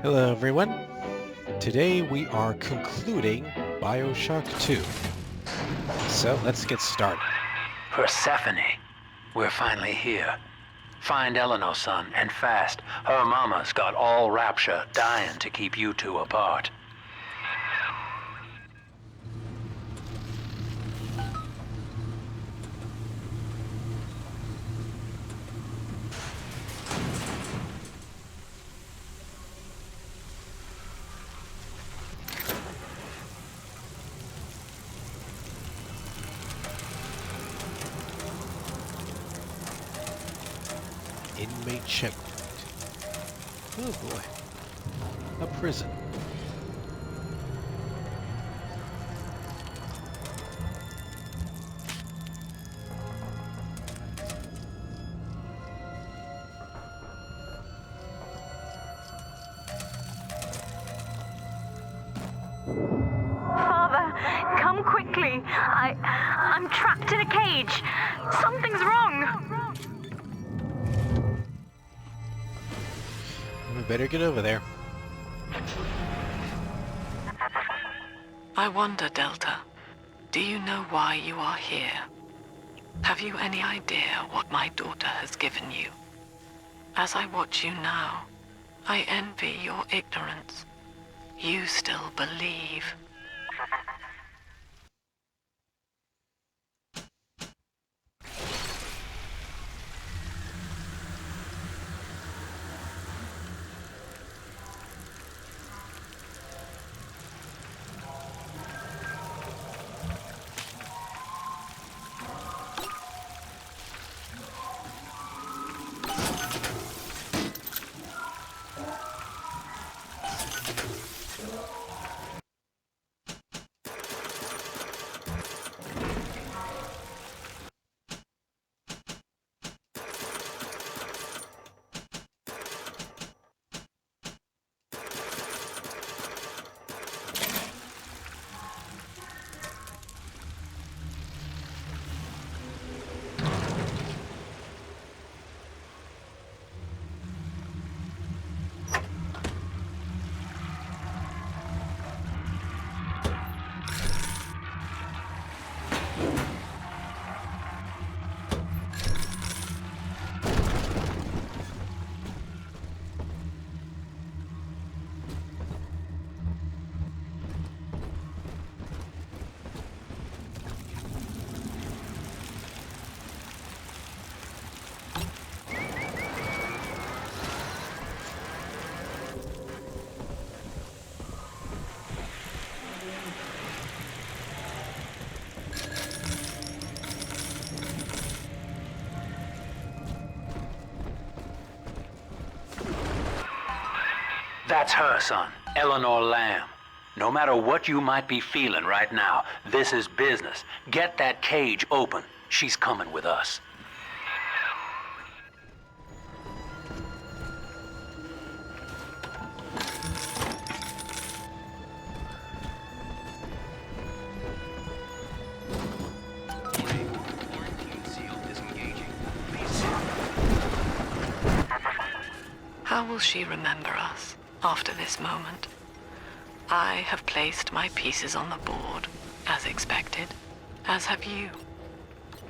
Hello everyone. Today we are concluding Bioshock 2. So let's get started. Persephone, we're finally here. Find Eleanor, son, and fast. Her mama's got all rapture, dying to keep you two apart. Inmate checkpoint. Oh boy. A prison. Father, come quickly. I'm trapped in a cage. Something's wrong. We better get over there. I wonder, Delta, do you know why you are here? Have you any idea what my daughter has given you? As I watch you now, I envy your ignorance. You still believe. That's her, son, Eleanor Lamb. No matter what you might be feeling right now, this is business. Get that cage open. She's coming with us. How will she remember us after this moment? I have placed my pieces on the board, as expected, as have you.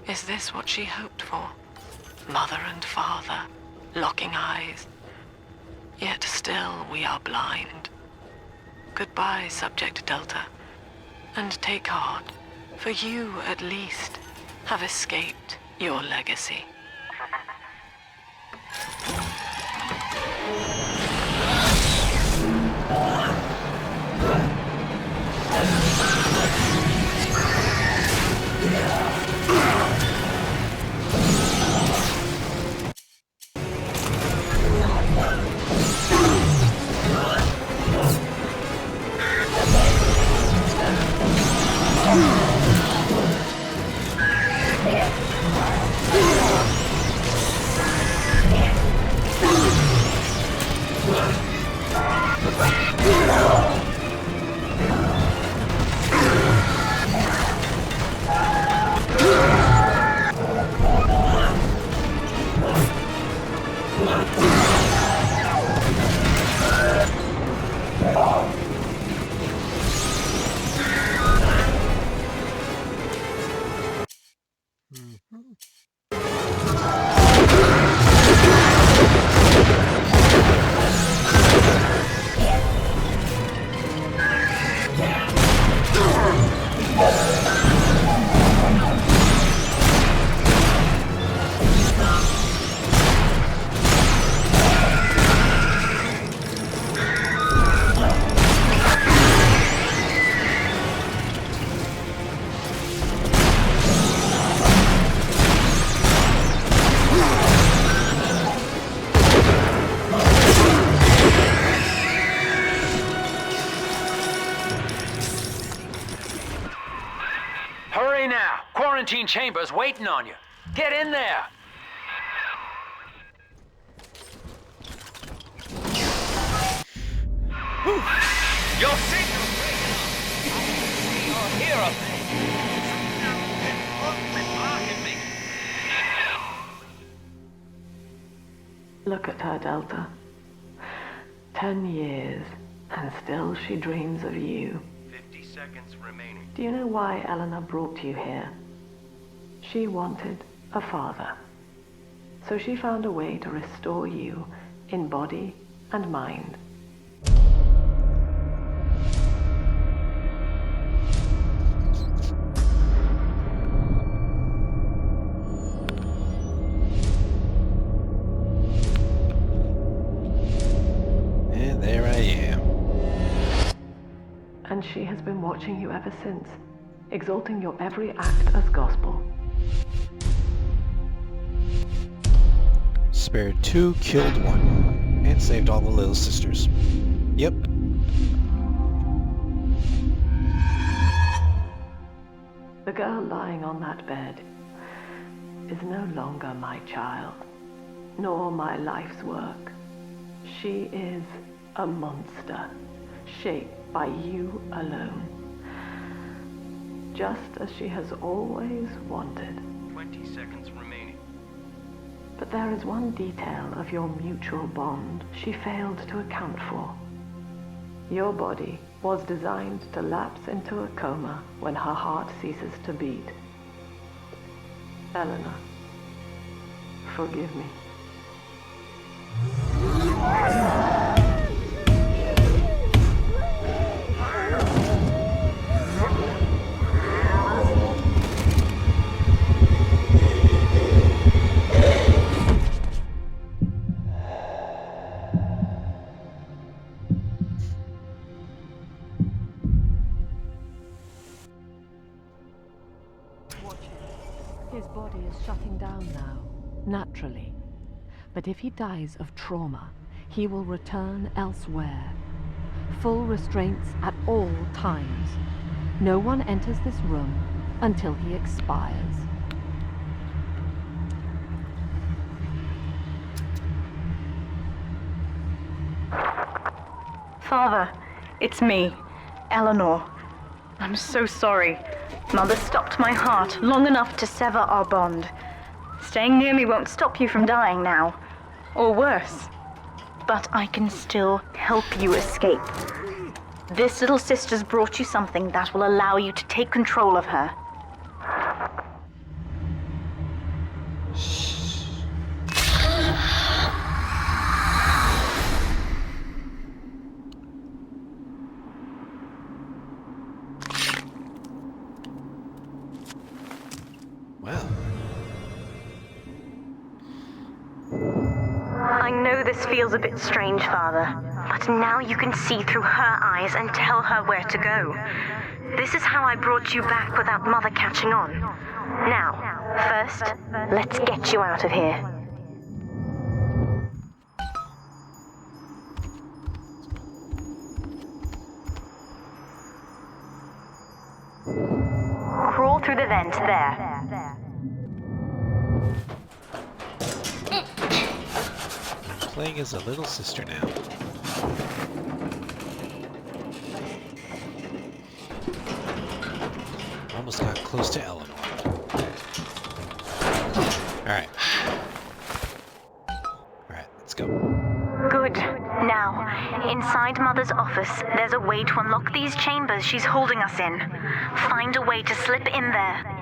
Is this what she hoped for? Mother and father, locking eyes. Yet still we are blind. Goodbye, Subject Delta. And take heart, for you, at least, have escaped your legacy. Hurry now! Quarantine chamber's waiting on you. Get in there! Your signal! Or hear of me! Look at her, Delta. 10 years, and still she dreams of you. 50 seconds remaining. Do you know why Eleanor brought you here? She wanted a father. So she found a way to restore you in body and mind. And there I am. And she has been watching you ever since, exalting your every act as gospel. Spared 2, killed 1, and saved all the little sisters. Yep. The girl lying on that bed is no longer my child, nor my life's work. She is a monster, shaped by you alone. Just as she has always wanted. 20 seconds remaining. But there is one detail of your mutual bond she failed to account for. Your body was designed to lapse into a coma when her heart ceases to beat. Eleanor, forgive me. His body is shutting down now, naturally. But if he dies of trauma, he will return elsewhere. Full restraints at all times. No one enters this room until he expires. Father, it's me, Eleanor. I'm so sorry. Mother stopped my heart long enough to sever our bond. Staying near me won't stop you from dying now. Or worse. But I can still help you escape. This little sister's brought you something that will allow you to take control of her. Well, I know this feels a bit strange, Father, but now you can see through her eyes and tell her where to go. This is how I brought you back without Mother catching on. Now, first, let's get you out of here. Crawl through the vent there. playing as a little sister now. Almost got close to Eleanor. Alright. Alright, let's go. Good. Now, inside Mother's office, there's a way to unlock these chambers she's holding us in. Find a way to slip in there.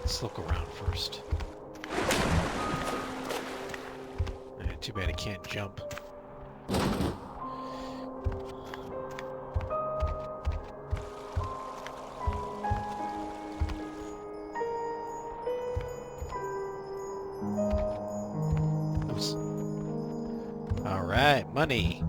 Let's look around first. Too bad I can't jump. Oops. All right, money.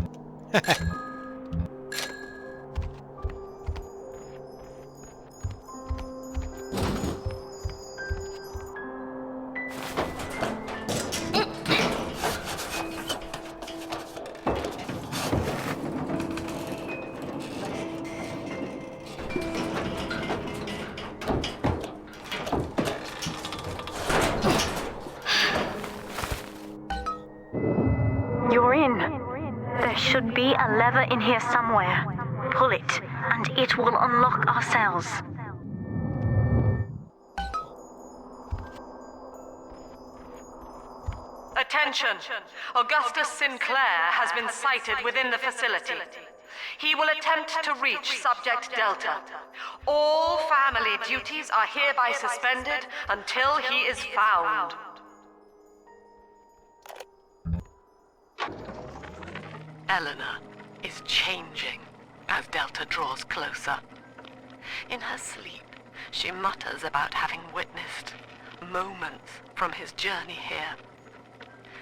You're in. There should be a lever in here somewhere. Pull it, and it will unlock our cells. Attention! Augustus Sinclair has been sighted within the facility. He will attempt to reach Subject Delta. All family duties are hereby suspended until he is found. Eleanor is changing as Delta draws closer. In her sleep, she mutters about having witnessed moments from his journey here.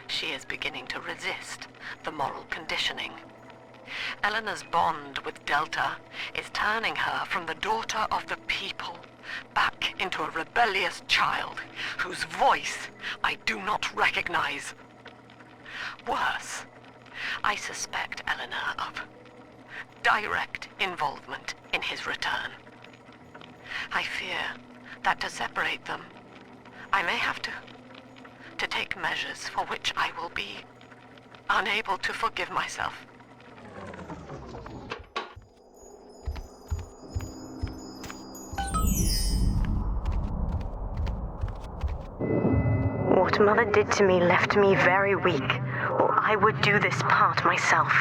She is beginning to resist the moral conditioning. Eleanor's bond with Delta is turning her from the daughter of the people back into a rebellious child whose voice I do not recognize. Worse, I suspect Eleanor of direct involvement in his return. I fear that to separate them, I may have to take measures for which I will be unable to forgive myself. What Mother did to me left me very weak, or I would do this part myself.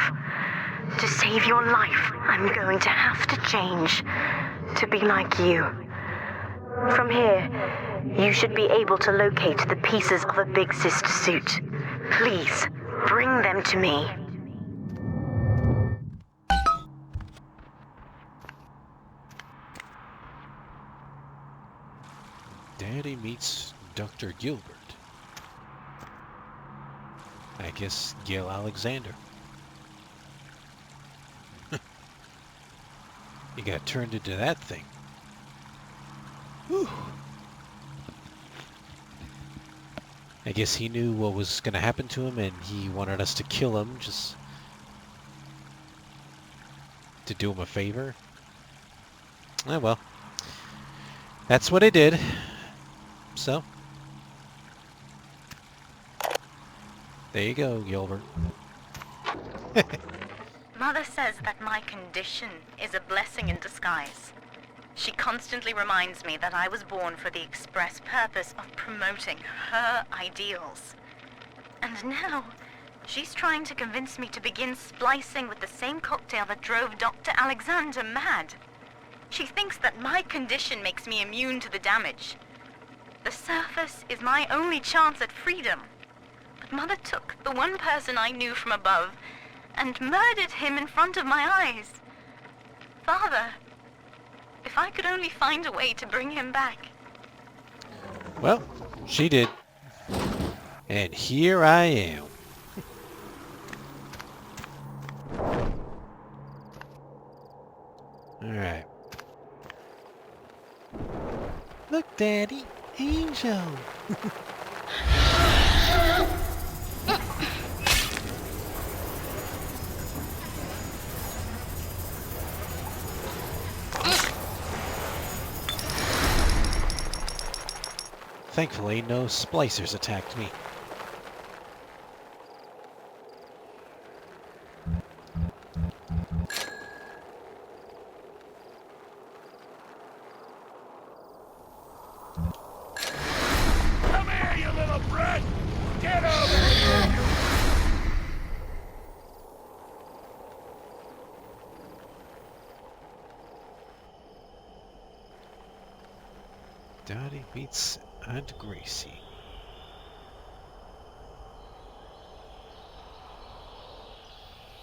To save your life, I'm going to have to change to be like you. From here, you should be able to locate the pieces of a Big Sister suit. Please, bring them to me. Daddy meets Dr. Gilbert. I guess Gail Alexander. He got turned into that thing. Whew. I guess he knew what was going to happen to him and he wanted us to kill him just to do him a favor. Oh well. That's what I did. So. There you go, Gilbert. Mother says that my condition is a blessing in disguise. She constantly reminds me that I was born for the express purpose of promoting her ideals. And now, she's trying to convince me to begin splicing with the same cocktail that drove Dr. Alexander mad. She thinks that my condition makes me immune to the damage. The surface is my only chance at freedom. But Mother took the one person I knew from above and murdered him in front of my eyes. Father, if I could only find a way to bring him back. Well, she did. And here I am. Alright. Look, Daddy. Angel. Thankfully, no splicers attacked me. Come here, you little brat! Get over here! Daddy meets Aunt Gracie.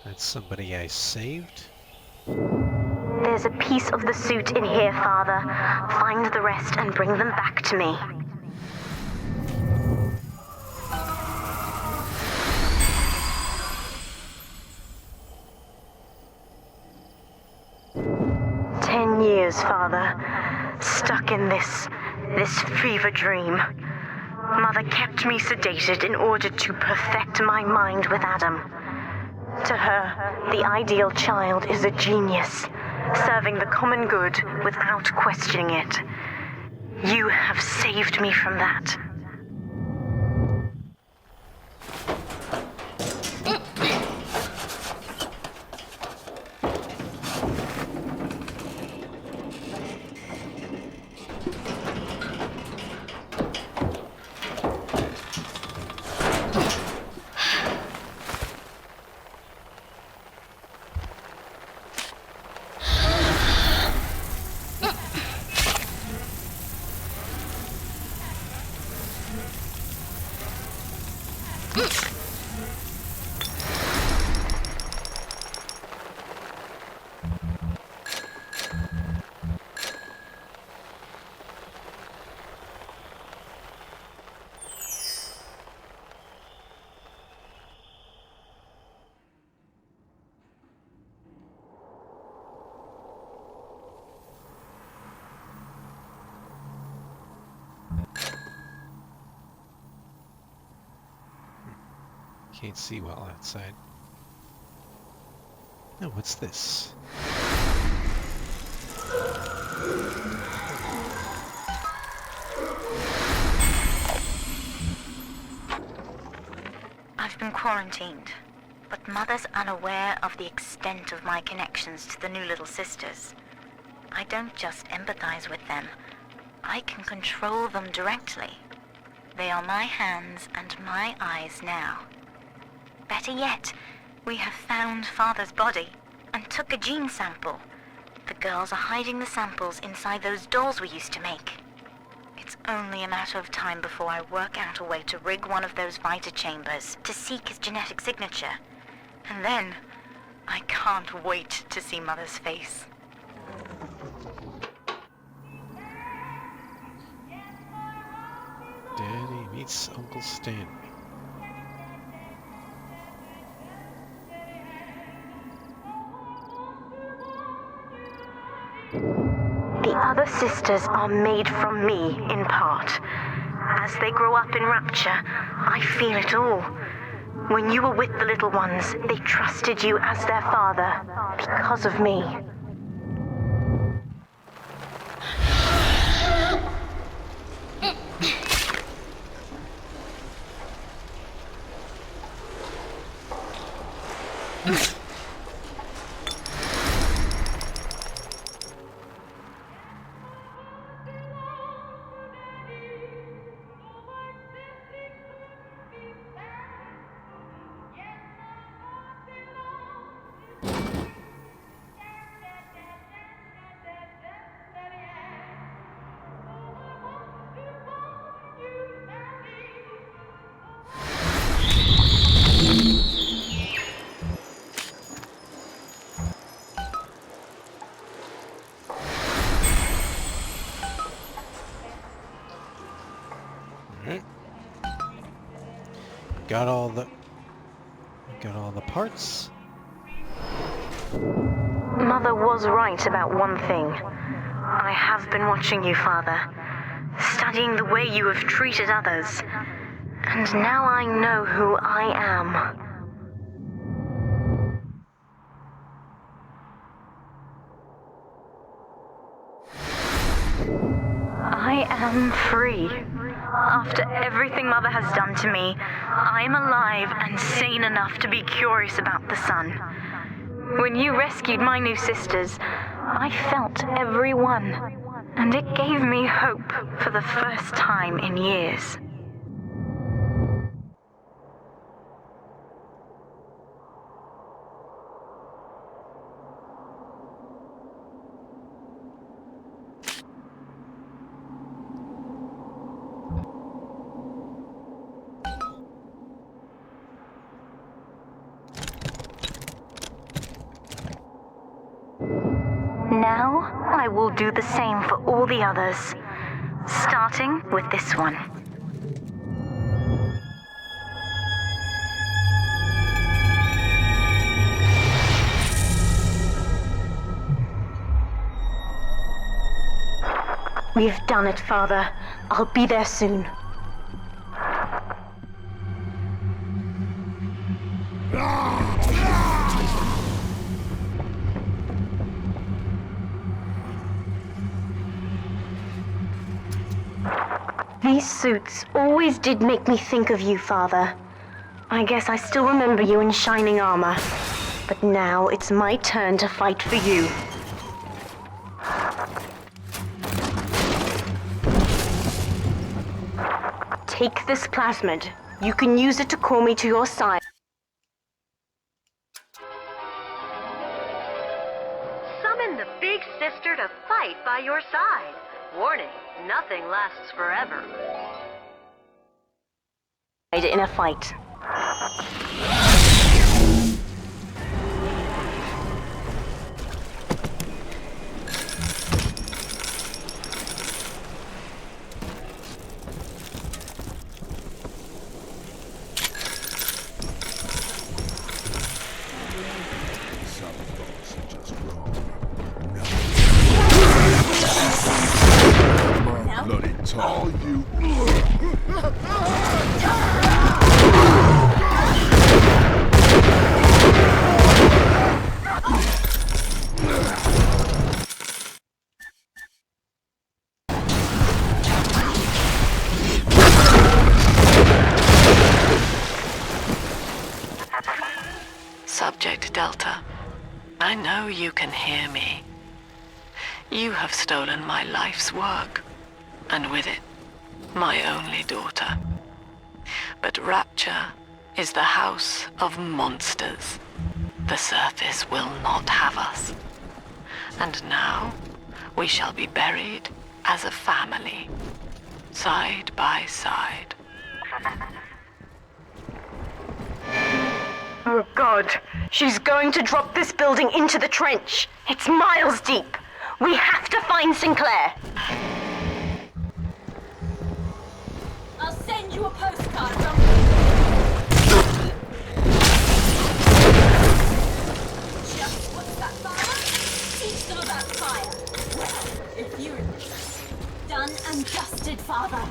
That's somebody I saved. There's a piece of the suit in here, Father. Find the rest and bring them back to me. "10 years, Father. Stuck in this fever dream. Mother kept me sedated in order to perfect my mind with Adam. To her, the ideal child is a genius, serving the common good without questioning it. You have saved me from that." Can't see well outside. Oh, what's this? I've been quarantined, but Mother's unaware of the extent of my connections to the new little sisters. I don't just empathize with them. I can control them directly. They are my hands and my eyes now. Better yet, we have found Father's body and took a gene sample. The girls are hiding the samples inside those dolls we used to make. It's only a matter of time before I work out a way to rig one of those vita chambers to seek his genetic signature. And then, I can't wait to see Mother's face. Daddy meets Uncle Stanley. The other sisters are made from me, in part. As they grow up in Rapture, I feel it all. When you were with the little ones, they trusted you as their father, because of me. Alright. Got all the parts. Mother was right about one thing. I have been watching you, Father, studying the way you have treated others. And now I know who I am. I am free. After everything Mother has done to me, I am alive and sane enough to be curious about the sun. When you rescued my new sisters, I felt every one, and it gave me hope for the first time in years. now, I will do the same for all the others, starting with this one. We've done it, Father. I'll be there soon. These suits always did make me think of you, Father. I guess I still remember you in shining armor. But now it's my turn to fight for you. Take this plasmid. You can use it to call me to your side. Summon the big sister to fight by your side. Warning, nothing lasts forever. In a fight. Bloody tall you. Subject Delta, I know you can hear me. You have stolen my life's work, and with it, my only daughter. But Rapture is the house of monsters. The surface will not have us. And now, we shall be buried as a family, side by side. Oh God, she's going to drop this building into the trench. It's miles deep. We have to find Sinclair. I'll send you a postcard from... Just what's that, Father? Teach them about fire. Well, if you... Done and dusted, Father.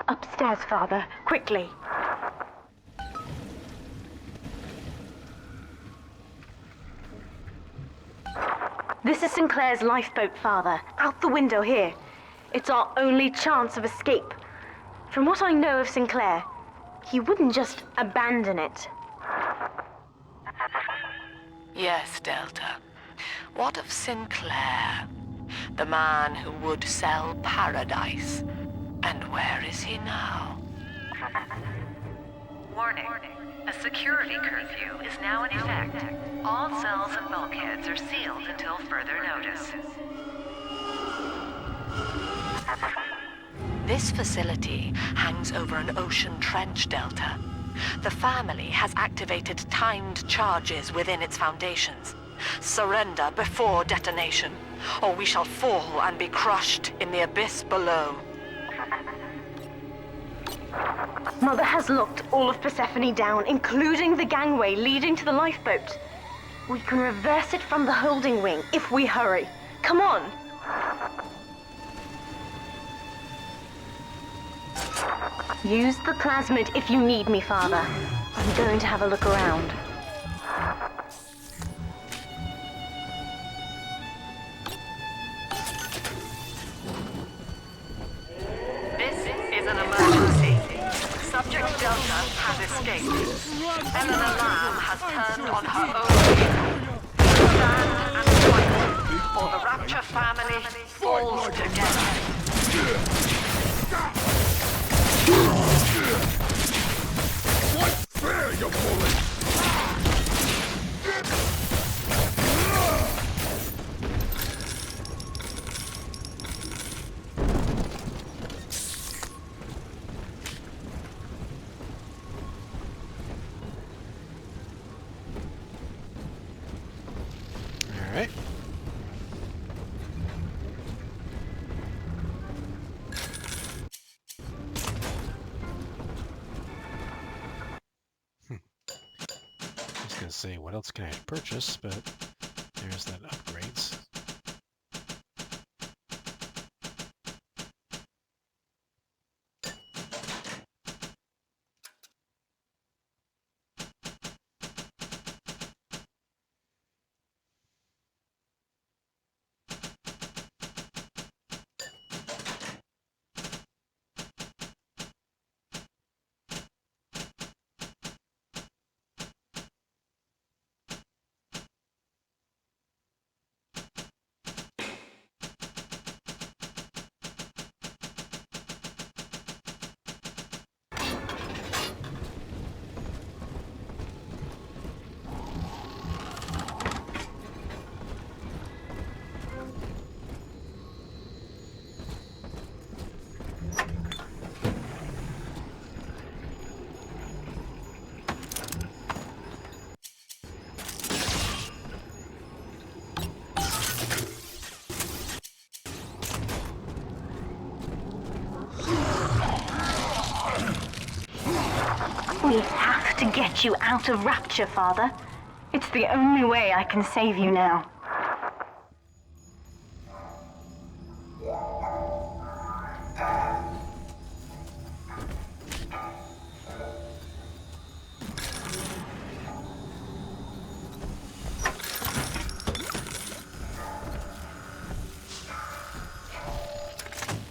Upstairs, Father. Quickly. This is Sinclair's lifeboat, Father. Out the window here. It's our only chance of escape. From what I know of Sinclair, he wouldn't just abandon it. Yes, Delta. What of Sinclair? The man who would sell paradise. And where is he now? Warning. A security curfew is now in effect. All cells and bulkheads are sealed until further notice. This facility hangs over an ocean trench, Delta. The family has activated timed charges within its foundations. Surrender before detonation, or we shall fall and be crushed in the abyss below. Mother has locked all of Persephone down, including the gangway leading to the lifeboat. We can reverse it from the holding wing if we hurry. Come on! Use the plasmid if you need me, Father. I'm going to have a look around. This is an emergency. Subject Delta has escaped. Eleanor Lamb has turned on her own people. Stand and fight, or the Rapture family falls together. Alright. I was gonna say, what else can I purchase, but there's that upgrades. We have to get you out of Rapture, Father. It's the only way I can save you now.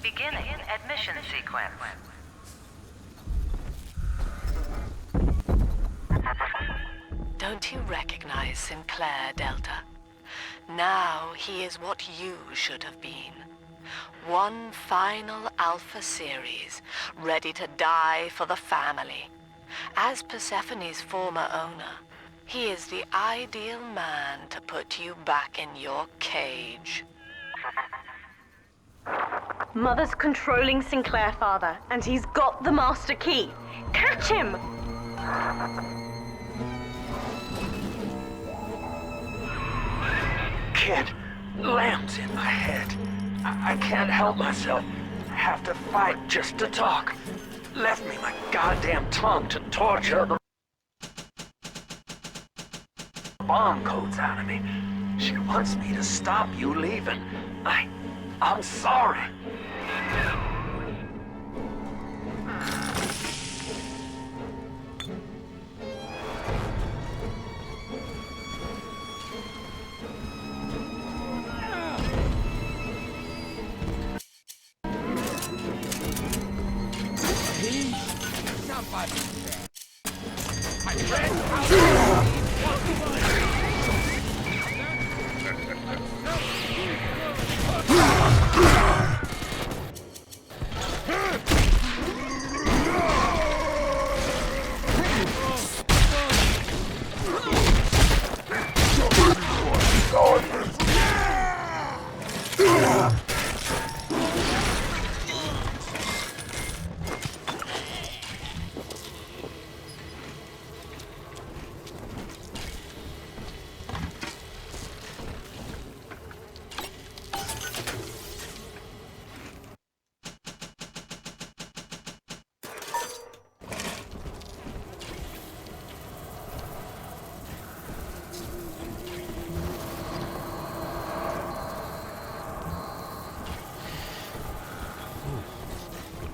Beginning admission sequence. Don't you recognize Sinclair, Delta? Now he is what you should have been. One final Alpha series, ready to die for the family. As Persephone's former owner, he is the ideal man to put you back in your cage. Mother's controlling Sinclair, Father, and he's got the master key. Catch him! Kid, lambs in my head. I can't help myself. I have to fight just to talk. Left me my goddamn tongue to torture the bomb codes out of me. She wants me to stop you leaving. I'm sorry. My friend,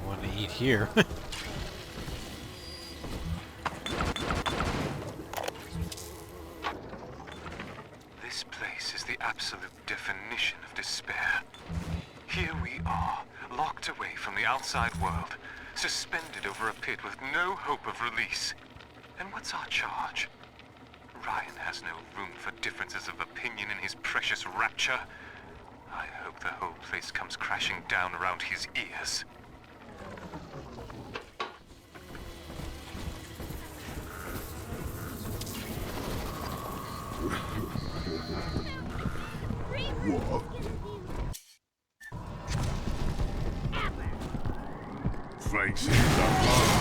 One to eat here. This place is the absolute definition of despair. Here we are, locked away from the outside world, suspended over a pit with no hope of release. And what's our charge? Ryan has no room for differences of opinion in his precious rapture. I hope the whole place comes crashing down around his ears. faces are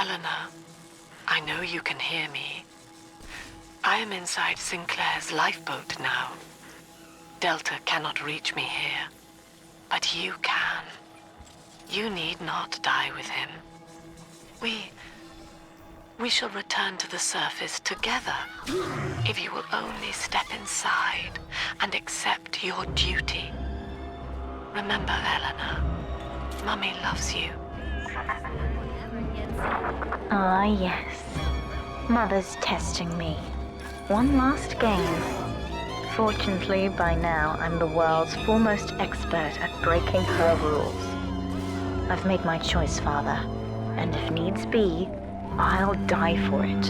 Eleanor, I know you can hear me. I am inside Sinclair's lifeboat now. Delta cannot reach me here, but you can. You need not die with him. We shall return to the surface together, if you will only step inside and accept your duty. Remember, Eleanor, Mummy loves you. Ah, yes. Mother's testing me. One last game. Fortunately, by now, I'm the world's foremost expert at breaking her rules. I've made my choice, Father, and if needs be, I'll die for it.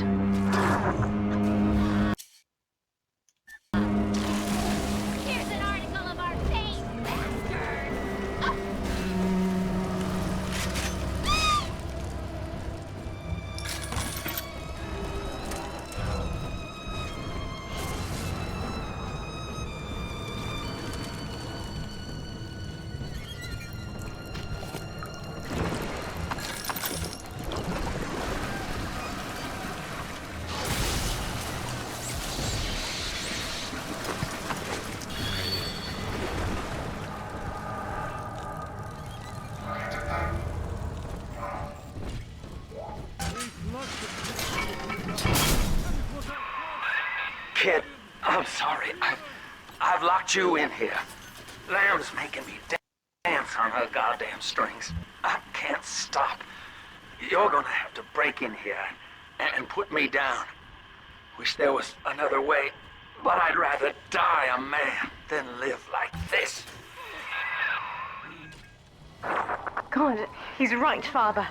Here's an article of our fate, bastard! Kid, I'm sorry. I've locked you in here. Lamb's making me dance on her goddamn strings. I can't stop. You're gonna have to break in here and put me down. Wish there was another way, but I'd rather die a man than live like this. God, he's right, Father.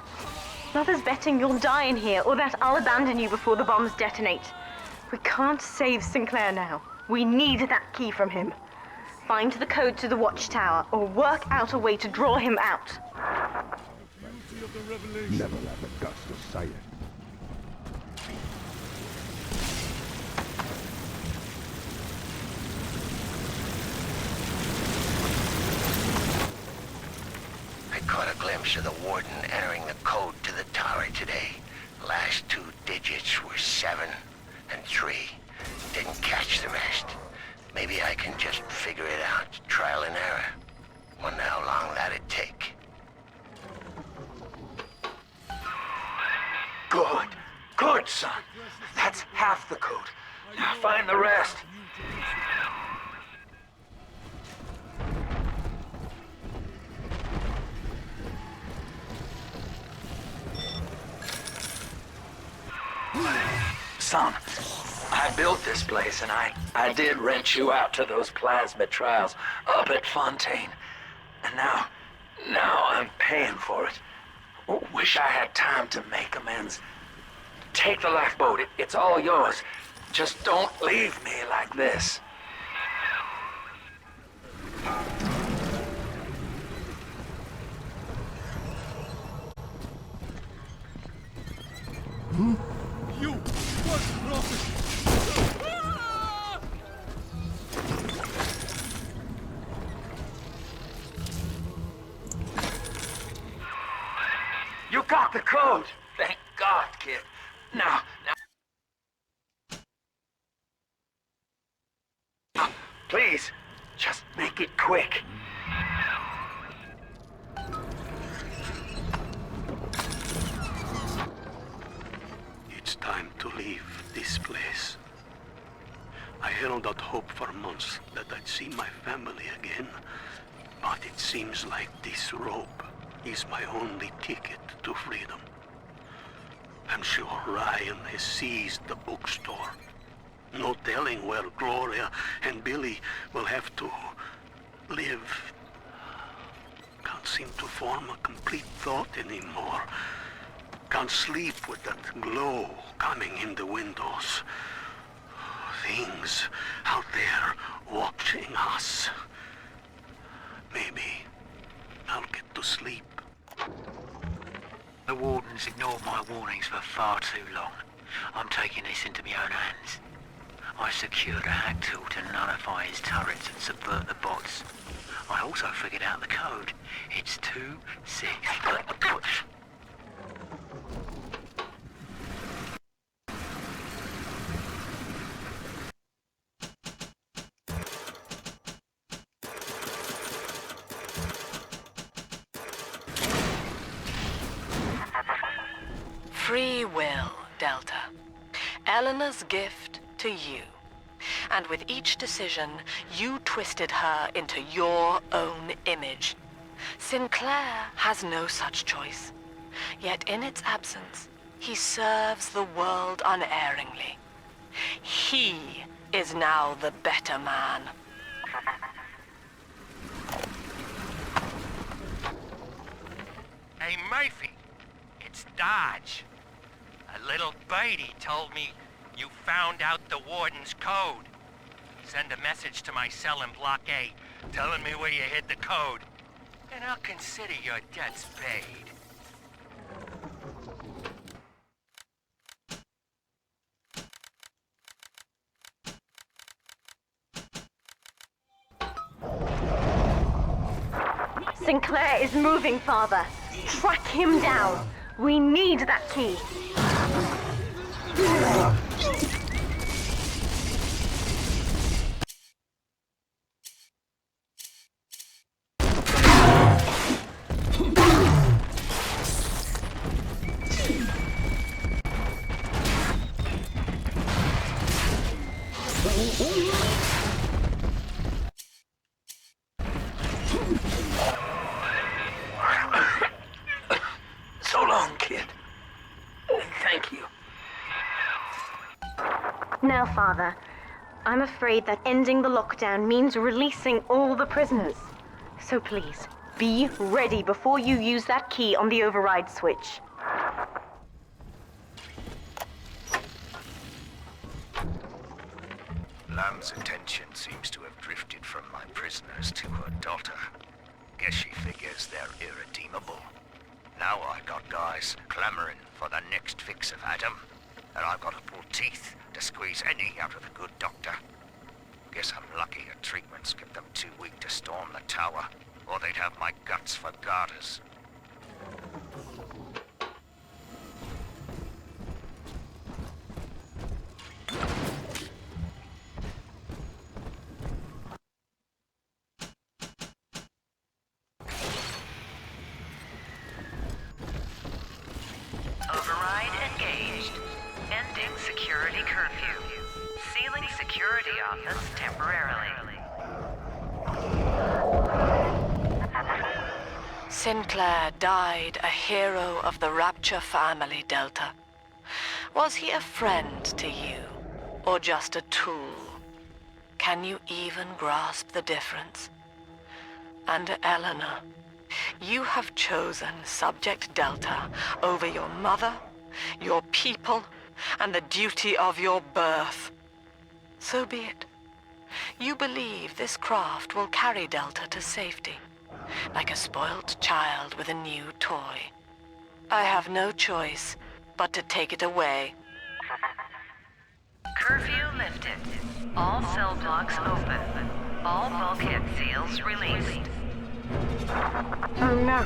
Mother's betting you'll die in here, or that I'll abandon you before the bombs detonate. We can't save Sinclair now. We need that key from him. Find the code to the watchtower, or work out a way to draw him out. Never let the guts to say it. I caught a glimpse of the warden entering the code to the tower today. Last two digits were 7 and 3. Didn't catch the rest. Maybe I can just figure it out, trial and error. Wonder how long that'd take. Good. Good, son. That's half the code. Now find the rest. Son, I built this place and I did rent you out to those plasmid trials up at Fontaine. And now I'm paying for it. Wish I had time to make amends. Take the lifeboat. It's all yours. Just don't leave me like this. You! What prophet? You got the code. Thank God, kid. Now, please, just make it quick. It's time to leave this place. I held out hope for months that I'd see my family again, but it seems like this rope is my only ticket to freedom. I'm sure Ryan has seized the bookstore. No telling where Gloria and Billy will have to live. Can't seem to form a complete thought anymore. Can't sleep with that glow coming in the windows. Things out there watching us. Maybe I'll get to sleep. The wardens ignored my warnings for far too long. I'm taking this into my own hands. I secured a hack tool to nullify his turrets and subvert the bots. I also figured out the code. It's 2-6. Free will, Delta. Eleanor's gift to you. And with each decision, you twisted her into your own image. Sinclair has no such choice. Yet in its absence, he serves the world unerringly. He is now the better man. Hey, Murphy, it's Dodge. A little birdie told me you found out the warden's code. Send a message to my cell in Block A, telling me where you hid the code, and I'll consider your debts paid. Sinclair is moving, Father. Track him down. We need that key. So long, kid. Thank you. Now, Father, I'm afraid that ending the lockdown means releasing all the prisoners. So please, be ready before you use that key on the override switch. Lamb's attention seems to have drifted from my prisoners to her daughter. Guess she figures they're irredeemable. Now I got guys clamoring for the next fix of Adam, and I've got to pull teeth to squeeze any out of the good doctor. Guess I'm lucky her treatments kept them too weak to storm the tower, or they'd have my guts for garters. Override engaged. Ending security curfew. Sealing security office temporarily. Sinclair died a hero of the Rapture family, Delta. Was he a friend to you, or just a tool? Can you even grasp the difference? And Eleanor, you have chosen Subject Delta over your mother, your people, and the duty of your birth. So be it. You believe this craft will carry Delta to safety, like a spoilt child with a new toy. I have no choice but to take it away. Curfew lifted. All cell blocks open. All bulkhead seals released. Oh no.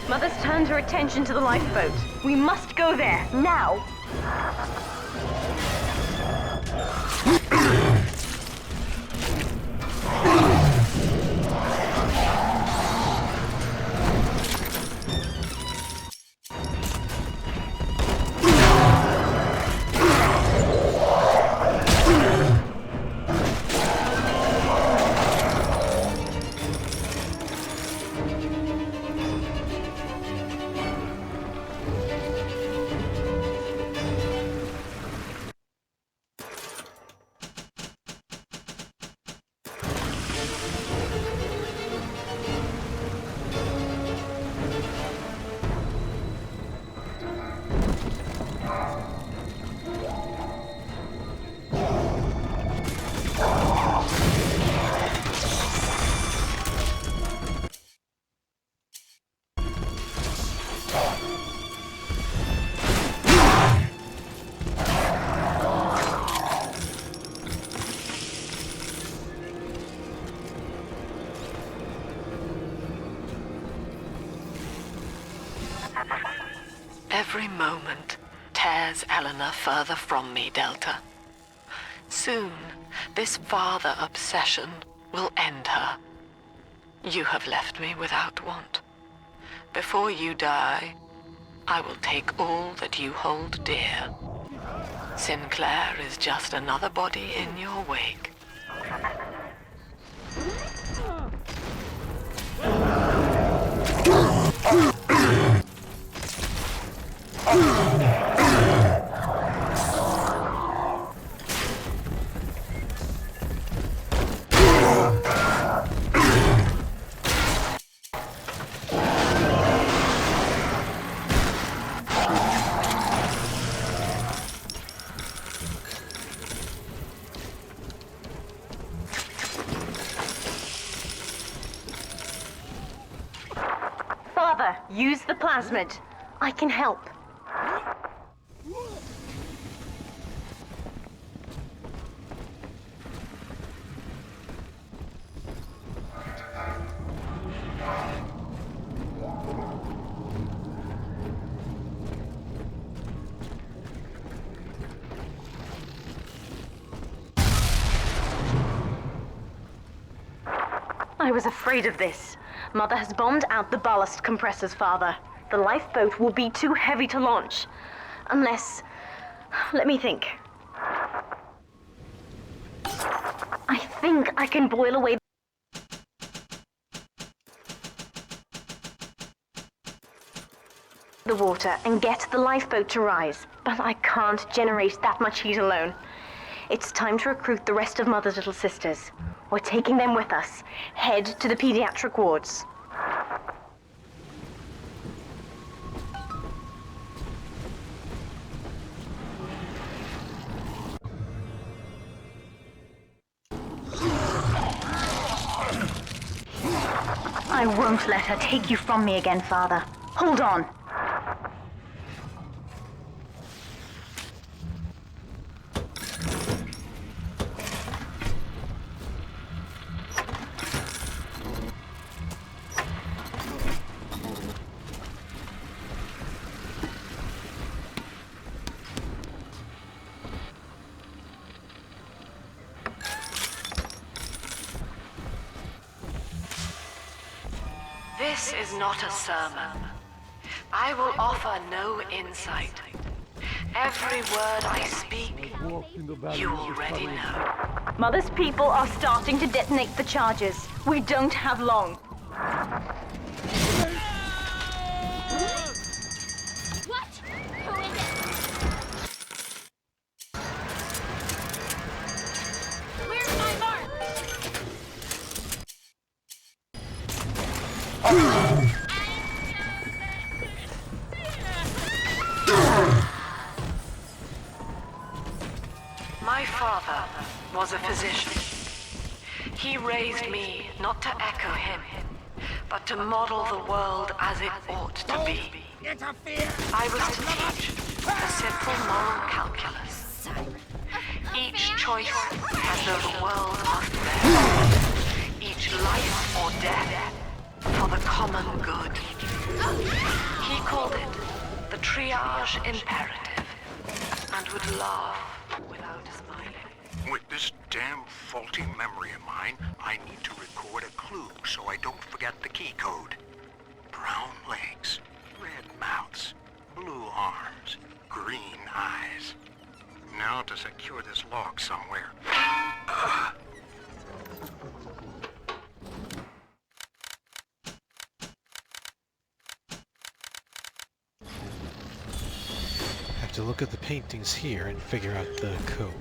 Mother's turned her attention to the lifeboat. We must go there, now! Every moment tears Eleanor further from me, Delta. Soon, this father obsession will end her. You have left me without want. Before you die, I will take all that you hold dear. Sinclair is just another body in your wake. Father, use the plasmid. I can help. I was afraid of this. Mother has bombed out the ballast compressors, Father. The lifeboat will be too heavy to launch. Unless... Let me think. I think I can boil away the water and get the lifeboat to rise. But I can't generate that much heat alone. It's time to recruit the rest of Mother's little sisters. We're taking them with us. Head to the pediatric wards. I won't let her take you from me again, Father. Hold on. This is not a sermon. I will offer no insight. Every word I speak, you already know. Mother's people are starting to detonate the charges. We don't have long. What? Who is it? Where's my mark? My father was a physician. He raised me not to echo him, but to model the world as it ought to be. I was to teach a simple moral calculus. Each choice as though the world must bear. Each life or death for the common good. He called it the triage imperative, and would laugh without smiling. With this damn faulty memory of mine, I need to record a clue so I don't forget the key code. Brown legs, red mouths, blue arms, green eyes. Now to secure this log somewhere. Have to look at the paintings here and figure out the code.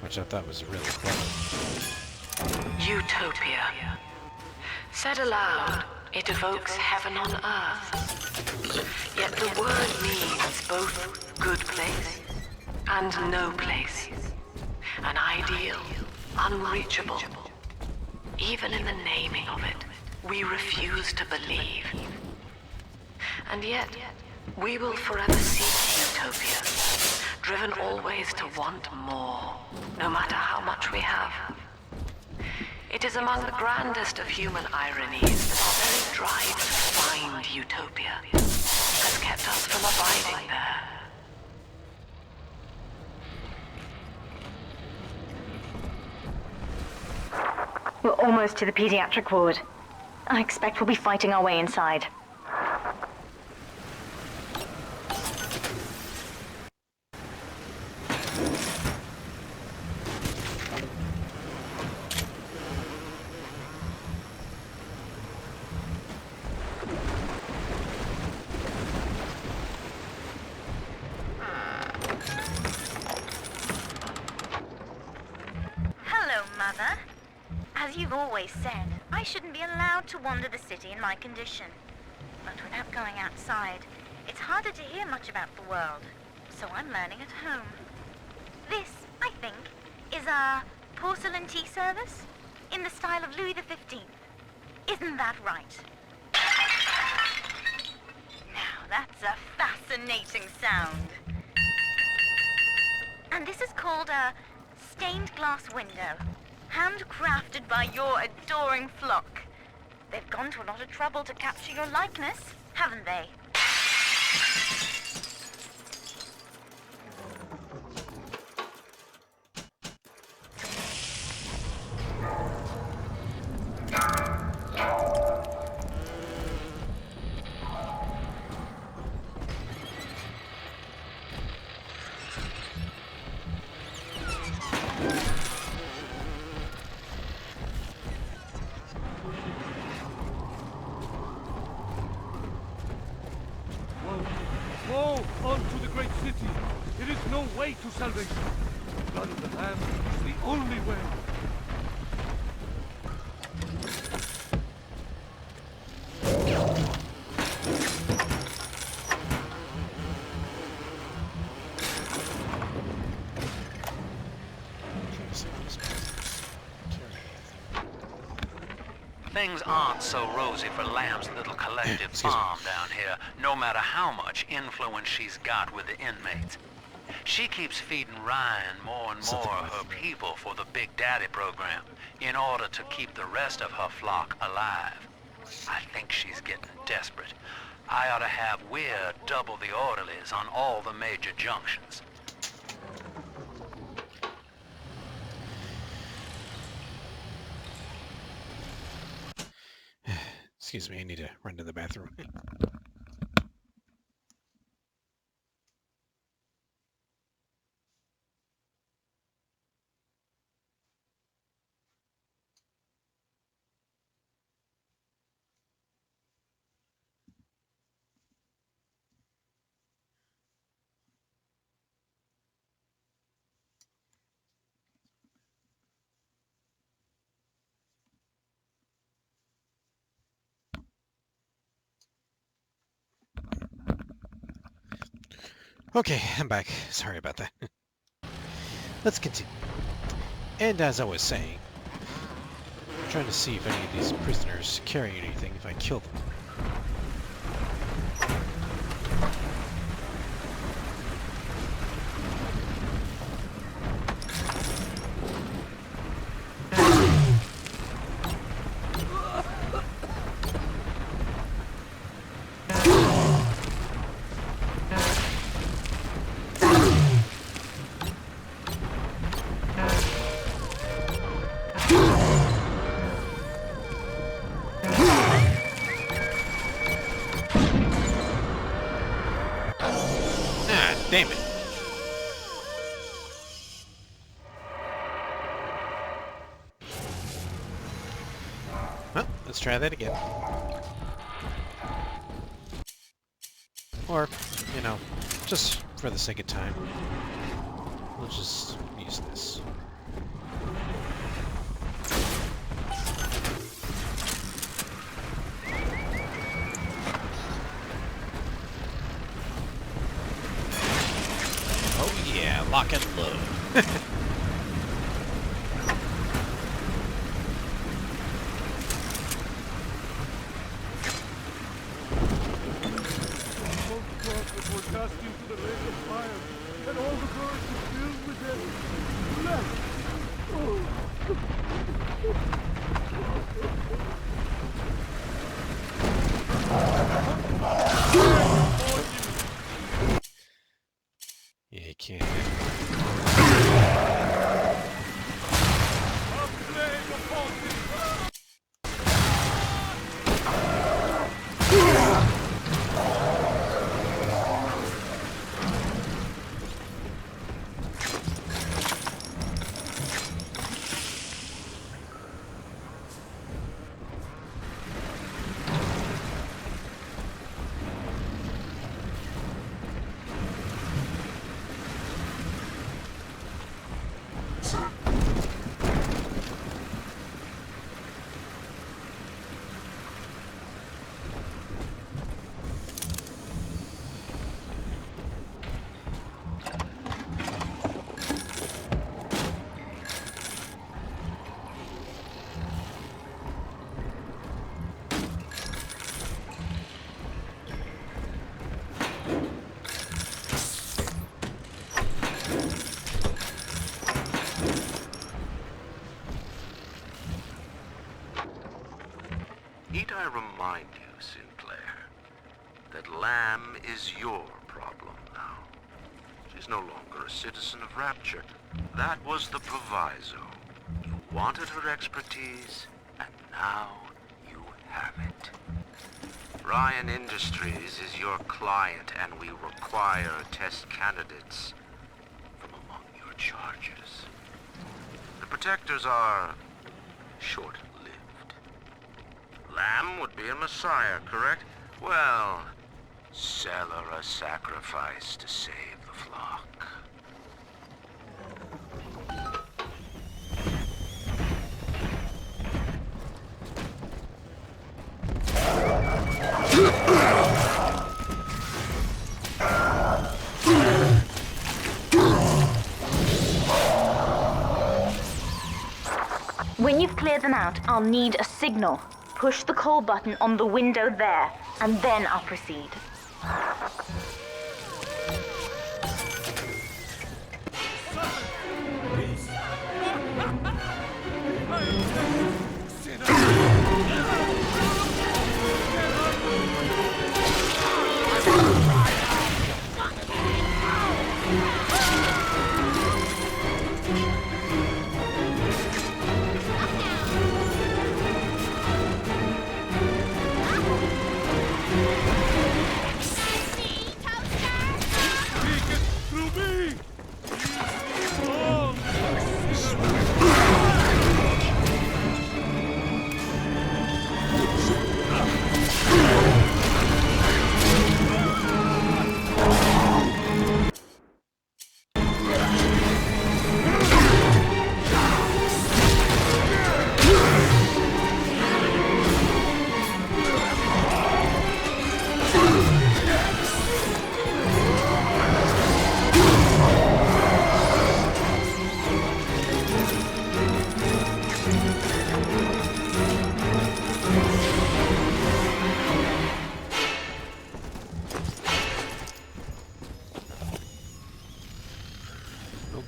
Which I thought was really clever. Utopia. Said aloud, it evokes heaven on earth. Yet the word means both good place and no place. An ideal, unreachable. Even in the naming of it, we refuse to believe. And yet, we will forever seek utopia, driven always to want more, no matter how much we have. It is among the grandest of human ironies that our very drive to find utopia has kept us from abiding there. We're almost to the pediatric ward. I expect we'll be fighting our way inside. Hello, Mother. As you've always said, I shouldn't be allowed to wander the city in my condition. But without going outside, it's harder to hear much about the world, so I'm learning at home. This, I think, is a porcelain tea service in the style of Louis XV. Isn't that right? Now, that's a fascinating sound. And this is called a stained glass window, handcrafted by your adoring flock. They've gone to a lot of trouble to capture your likeness, haven't they? Go on to the great city. There is no way to salvation. The blood of the Lamb is the only way. Things aren't so rosy for Lamb's little collective farm down here, no matter how much influence she's got with the inmates. She keeps feeding Ryan more and more of her people for the Big Daddy program in order to keep the rest of her flock alive. I think she's getting desperate. I ought to have Weir double the orderlies on all the major junctions. Excuse me, I need to run to the bathroom. Okay, I'm back. Sorry about that. Let's continue. And as I was saying, I'm trying to see if any of these prisoners carry anything if I kill them. Damn it. Well, let's try that again. Or, you know, just for the sake of time, we'll just use this. Oh yeah, lock and load. Were cast into the lake of fire, and all the birds were filled with them. Left. Yeah, you can't. Need I remind you, Sinclair, that Lamb is your problem now. She's no longer a citizen of Rapture. That was the proviso. You wanted her expertise, and now you have it. Ryan Industries is your client, and we require test candidates from among your charges. The Protectors are short-lived. Lamb would be a messiah, correct? Well, sell her a sacrifice to save the flock. When you've cleared them out, I'll need a signal. Push the call button on the window there, and then I'll proceed.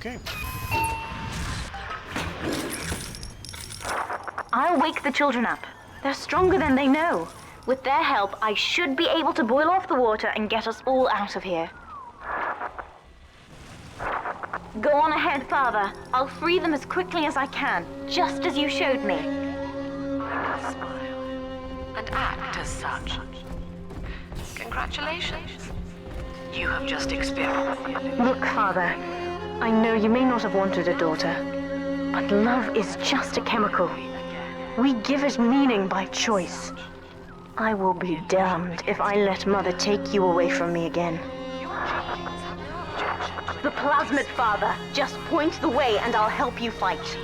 Okay. I'll wake the children up. They're stronger than they know. With their help, I should be able to boil off the water and get us all out of here. Go on ahead, Father. I'll free them as quickly as I can, just as you showed me. I can smile and act as such. Congratulations. You have just experienced the illusion. Look, Father, I know you may not have wanted a daughter, but love is just a chemical. We give it meaning by choice. I will be damned if I let Mother take you away from me again. The plasmid, Father. Just point the way and I'll help you fight.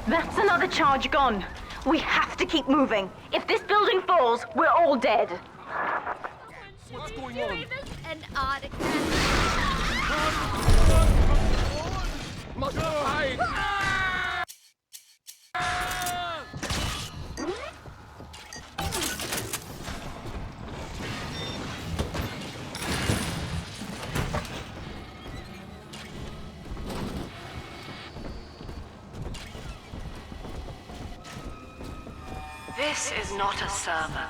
That's another charge gone. We have to keep moving. If this building falls, we're all dead. What's going on? Antarctica. Must hide! This is not a sermon.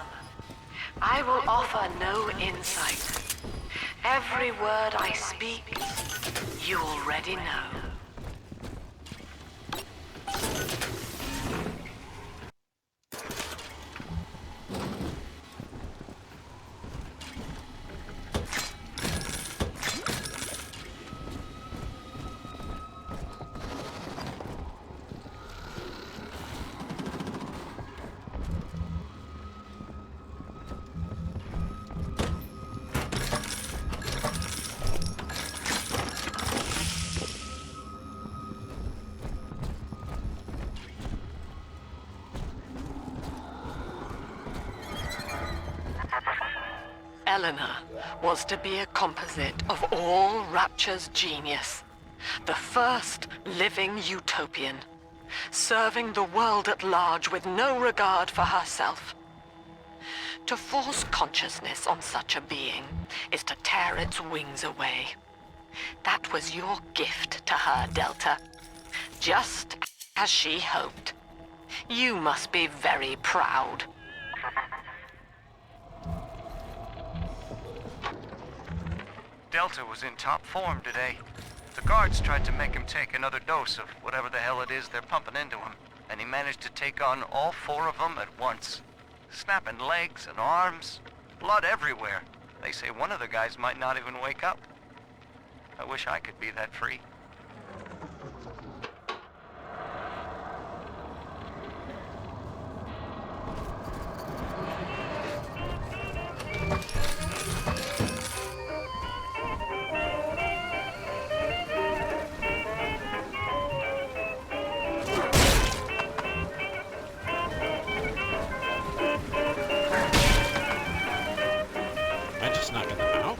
I will offer no insight. Every word I speak, you already know. Eleanor was to be a composite of all Rapture's genius. The first living utopian, serving the world at large with no regard for herself. To force consciousness on such a being is to tear its wings away. That was your gift to her, Delta. Just as she hoped. You must be very proud. Delta was in top form today. The guards tried to make him take another dose of whatever the hell it is they're pumping into him, and he managed to take on all 4 of them at once. Snapping legs and arms, blood everywhere. They say one of the guys might not even wake up. I wish I could be that free. I just knocking them out?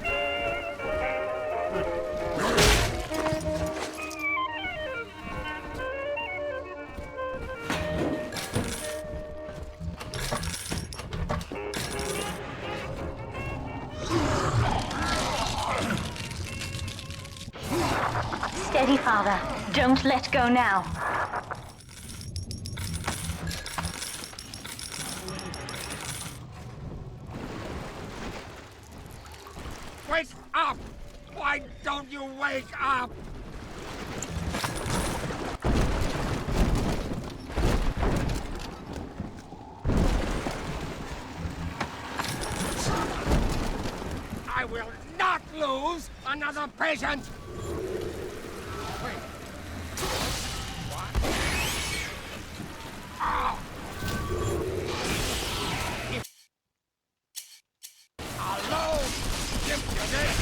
Steady, Father. Don't let go now. Wake up! Why don't you wake up? I will not lose another patient! Wait. What? Ah! Alone! Give you this!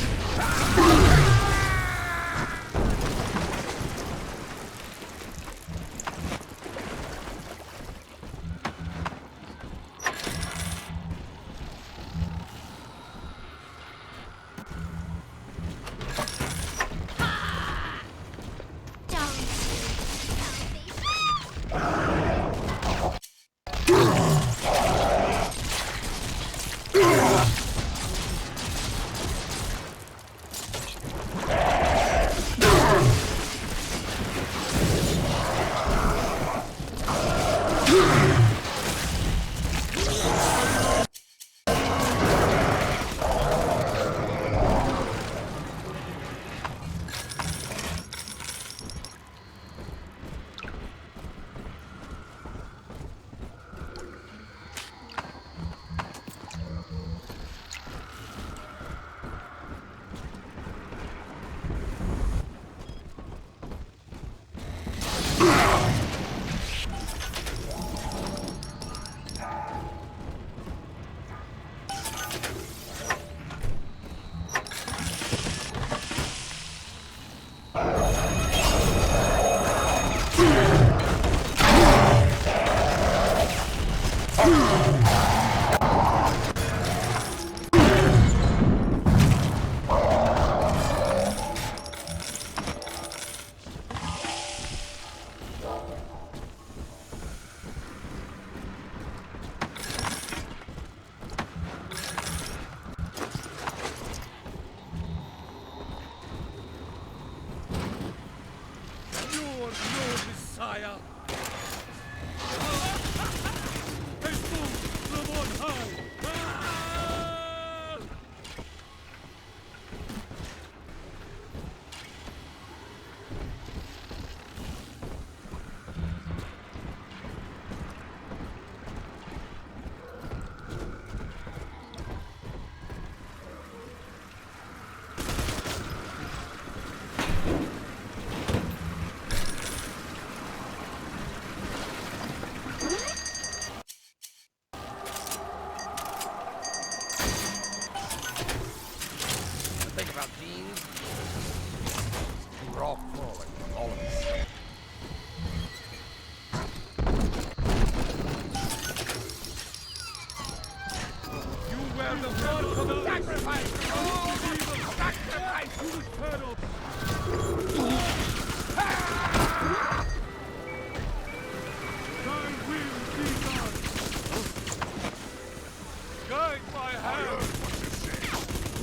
Guide my hand!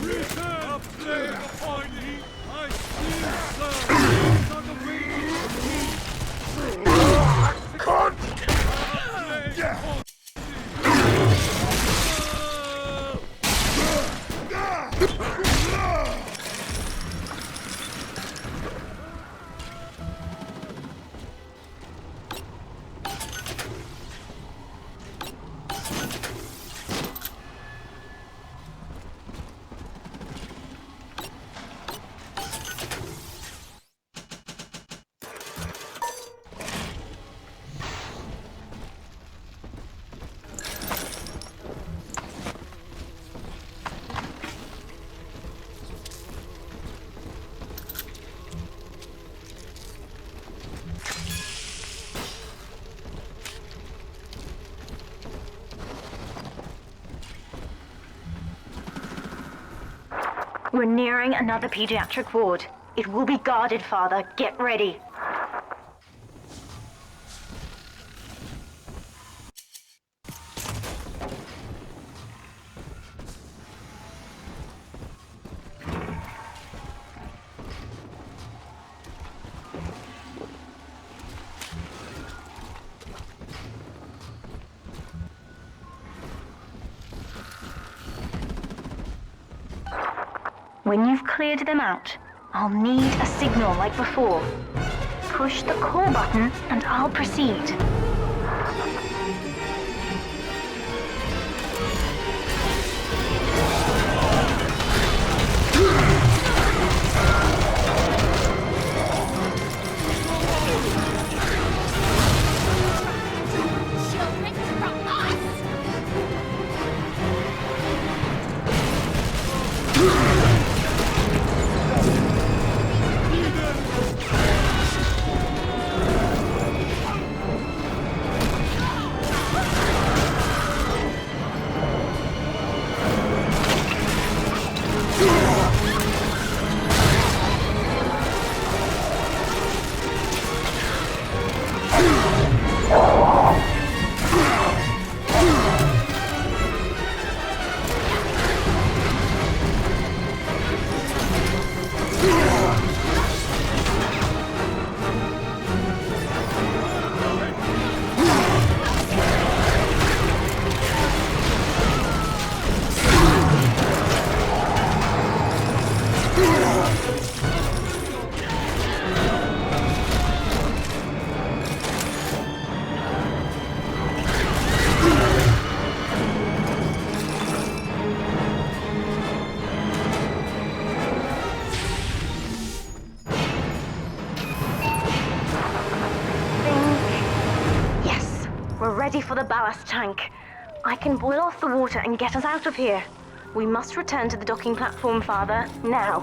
Return up there upon me! I see, sir! Not a way We're nearing another pediatric ward. It will be guarded, Father. Get ready. When you've cleared them out, I'll need a signal like before. Push the call button and I'll proceed. Ready for the ballast tank. I can boil off the water and get us out of here. We must return to the docking platform, Father, now.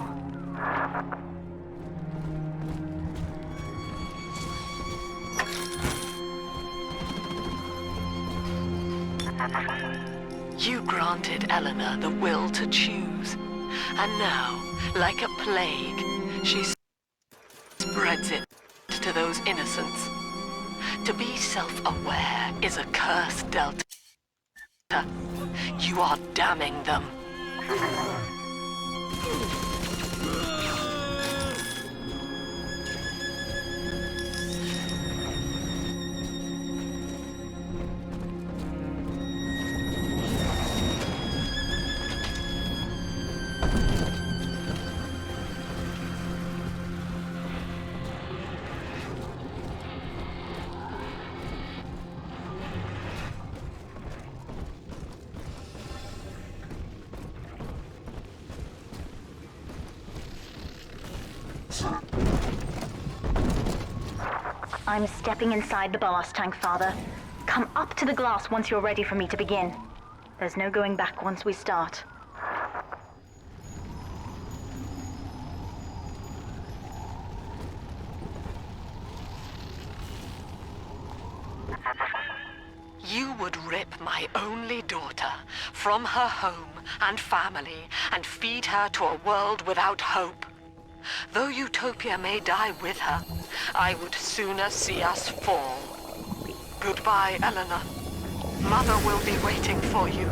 You granted Eleanor the will to choose. And now, like a plague, she spreads it to those innocents. To be self-aware is a curse, Delta. You are damning them. I'm stepping inside the ballast tank, Father. Come up to the glass once you're ready for me to begin. There's no going back once we start. You would risk rip my only daughter from her home and family and feed her to a world without hope. Though Utopia may die with her, I would sooner see us fall. Goodbye, Eleanor. Mother will be waiting for you.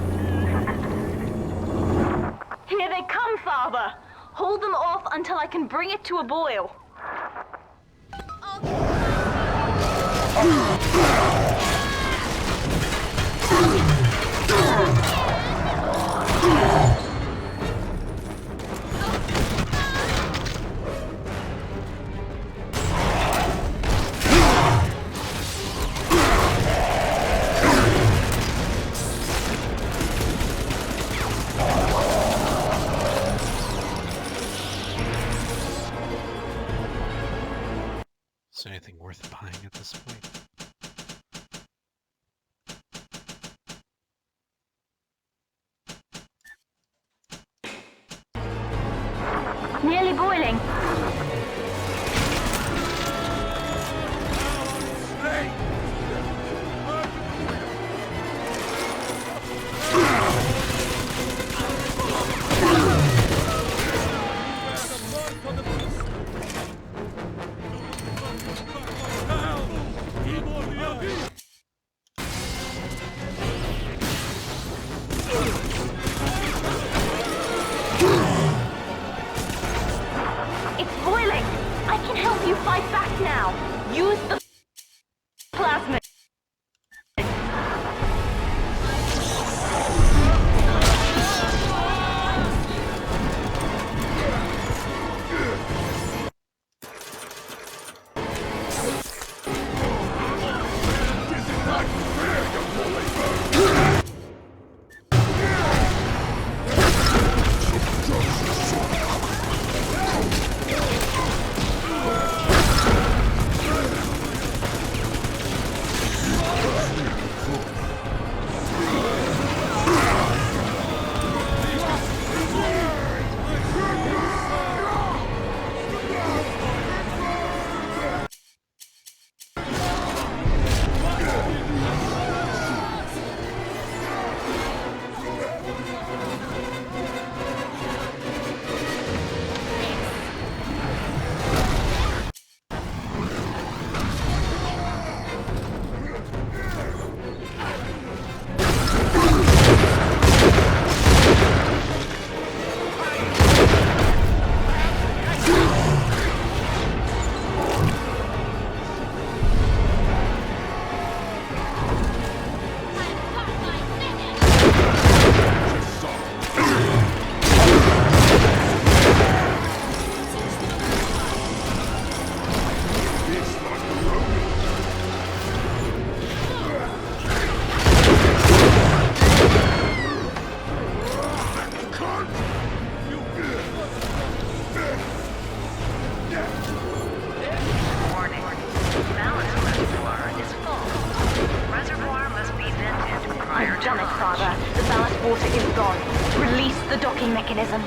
Here they come, Father! Hold them off until I can bring it to a boil. Is there anything worth buying at this point? Nearly boiling. It's boiling! I can help you fight back now! Use the plasma! I've done it, Father. The ballast water is gone. Release the docking mechanism.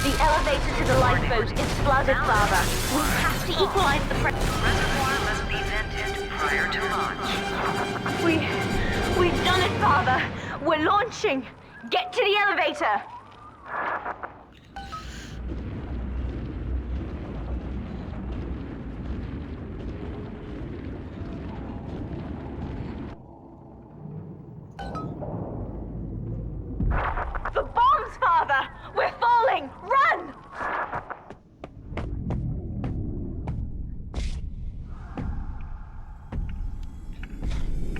The elevator to the lifeboat is flooded, Father. We have to equalize the pressure. Reservoir must be vented prior to launch. We've done it, Father. We're launching. Get to the elevator. The bombs, Father! We're falling! Run!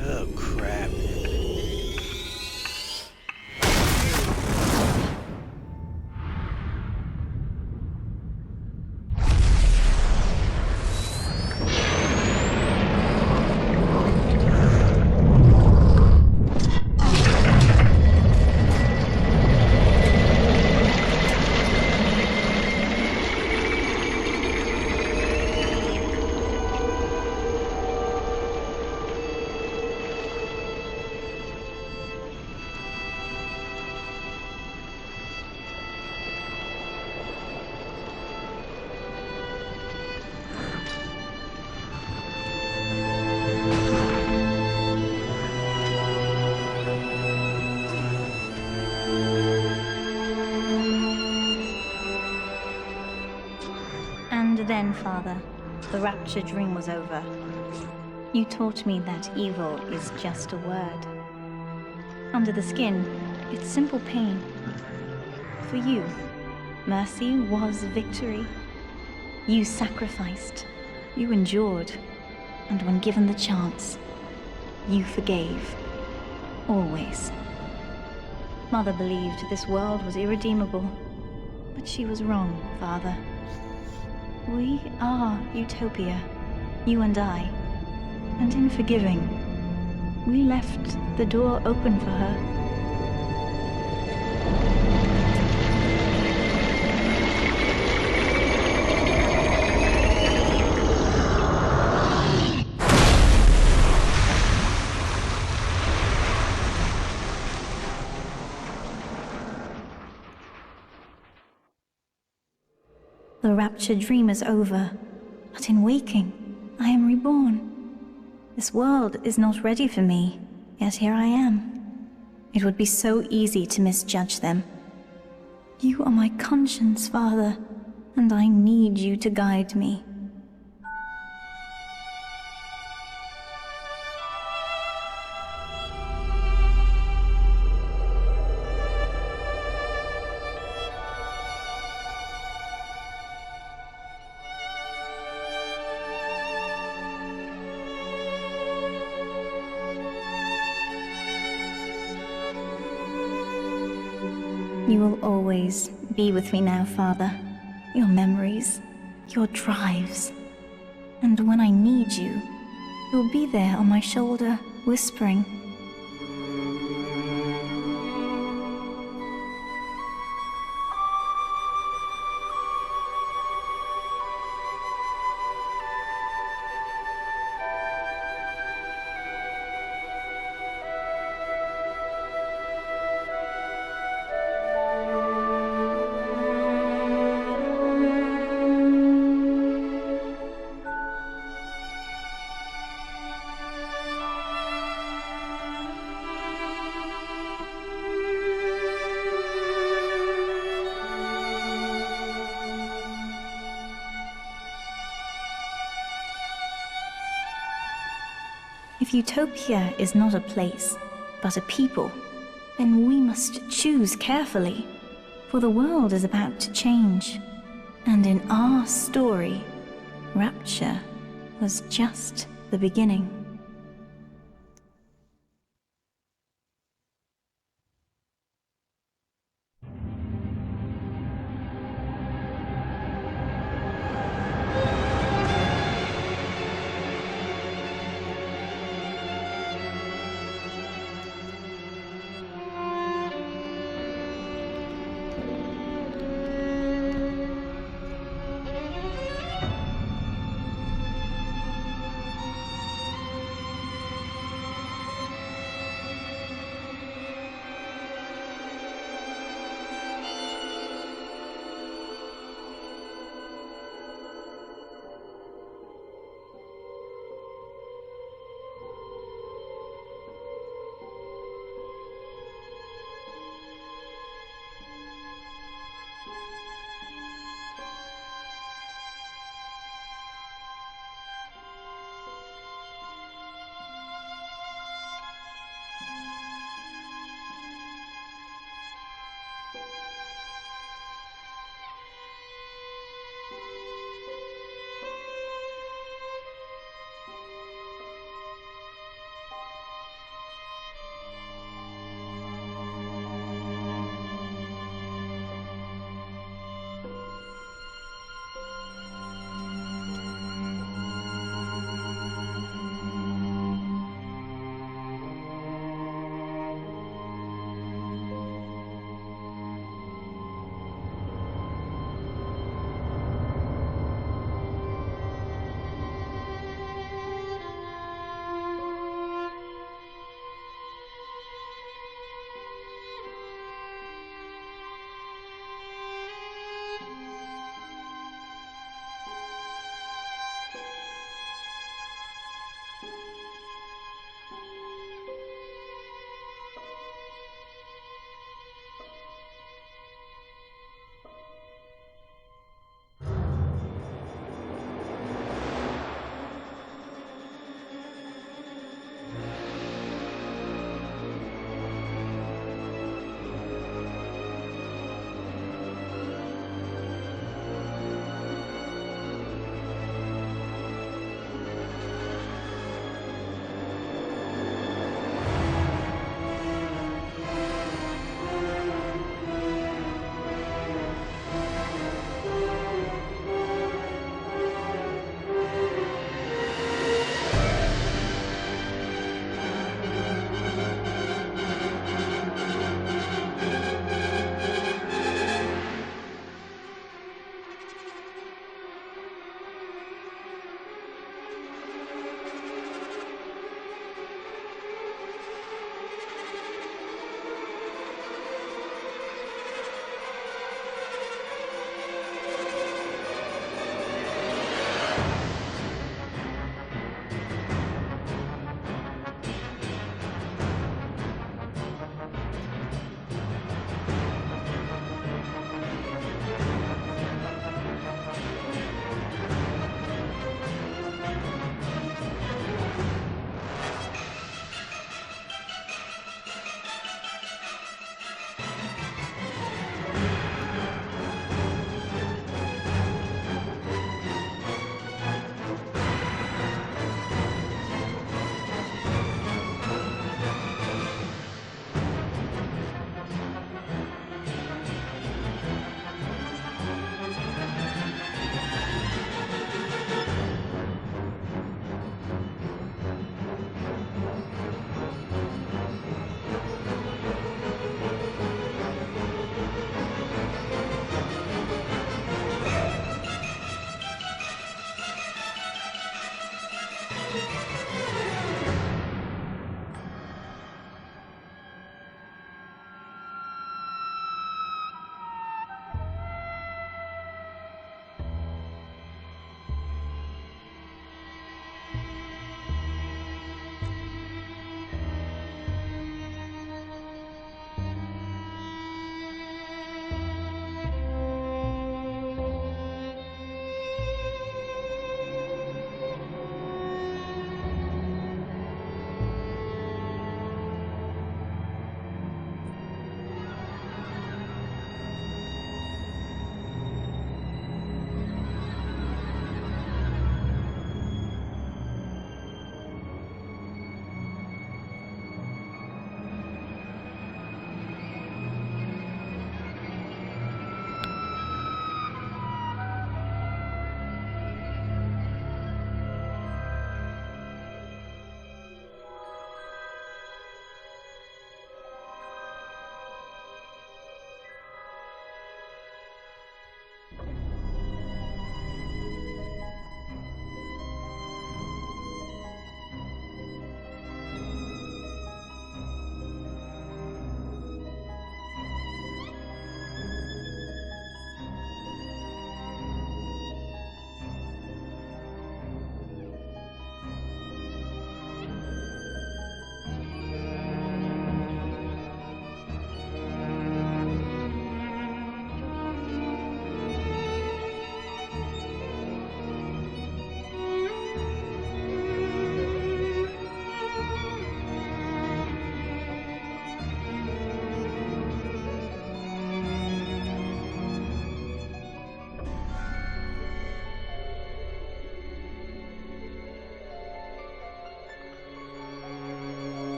Oh, crap. then, Father, the rapture dream was over. You taught me that evil is just a word. Under the skin, it's simple pain. For you, mercy was victory. You sacrificed, you endured, and when given the chance, you forgave. Always. Mother believed this world was irredeemable, but she was wrong, Father. We are Utopia, you and I, and in forgiving, we left the door open for her. The rapture dream is over, but in waking, I am reborn. This world is not ready for me, yet here I am. It would be so easy to misjudge them. You are my conscience, Father, and I need you to guide me. You will always be with me now, Father. Your memories, your drives. And when I need you, you'll be there on my shoulder, whispering. If Utopia is not a place, but a people, then we must choose carefully, for the world is about to change. And in our story, Rapture was just the beginning.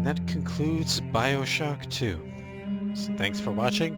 And that concludes Bioshock 2. So thanks for watching.